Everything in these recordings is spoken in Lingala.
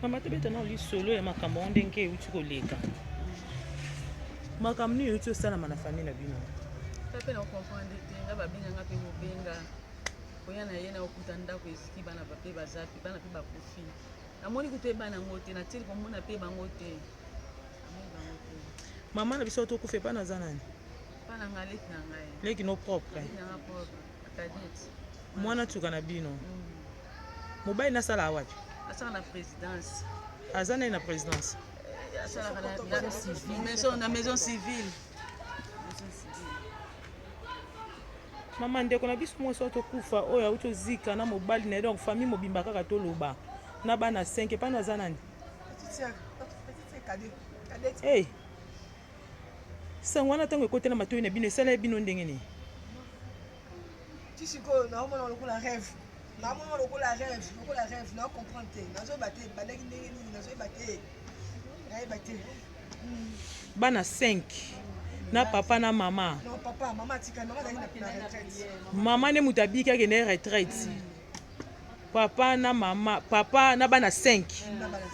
Mama te beta na oli solo ya makambo ndenge euti koleka. Makambo ni euti osala na famille na bino. Papa na comprendre te nga babinga nga pe mobenga. Koya na ye na okuta ndako esiki bana pape bazapi bana pe bakofi. Amoni kutu bana ngote na tili komona pe bango te. Mama na biso to kufe pa na zanani. Pa na ngale na ngai. Leki no propre. Na propre. Kadit. Mwana tuka na bino. Mobile na sala wapi? Asala na présidence. Azana na présidence. Asala na maison civile. Mama ndeko na biso mwaso to kufa oya uto zika na mobile na donc famille mobimba kaka to loba. Na bana 5 pa na zanani. Hey. Sangwana tango ekote na matoyi na bino esala bino ndenge ni. Tisiko na omona lokola rêve. Na omona lokola rêve, na comprendre. Na zo baté, bandaki ndenge nini na zo baté. Na baté. Bana 5. Na papa na mama. Non papa, maman tika, maman dali na retraite. Mama ne mutabiki akende retraite. Papa na mama, papa na bana 5. Na bana 5.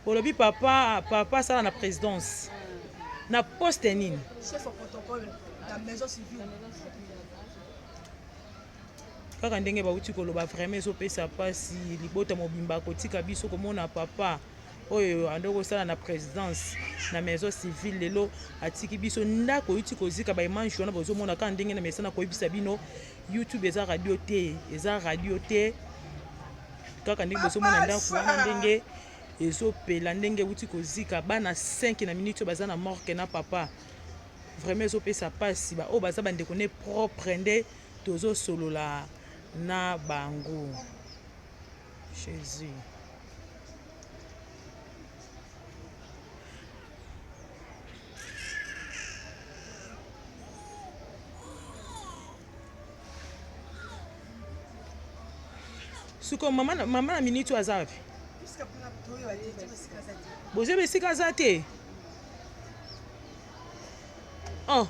Olobi papa sala na présidence. Na poste nini? Chef au protocole la maison civile. Kaka ndenge bauti koloba vraiment ezopesa pasi libota mobimba kotika biso komona papa oyo andoko sala na présidence na maison civile lelo atiki biso ndako uti kozika ba image wana bozomona ka ndenge na mesana koyebisa bino YouTube eza radio te kaka ndenge bozomona ndako wana ndenge ezopela ndenge uti kozika bana 5 na minute baza na morgue na papa vraiment ezopesa pasi ba o baza bandeko ne propre nde tozo solola na bango Jésus. Suko mama na minute aza wapi? Boze besika za te. Oh,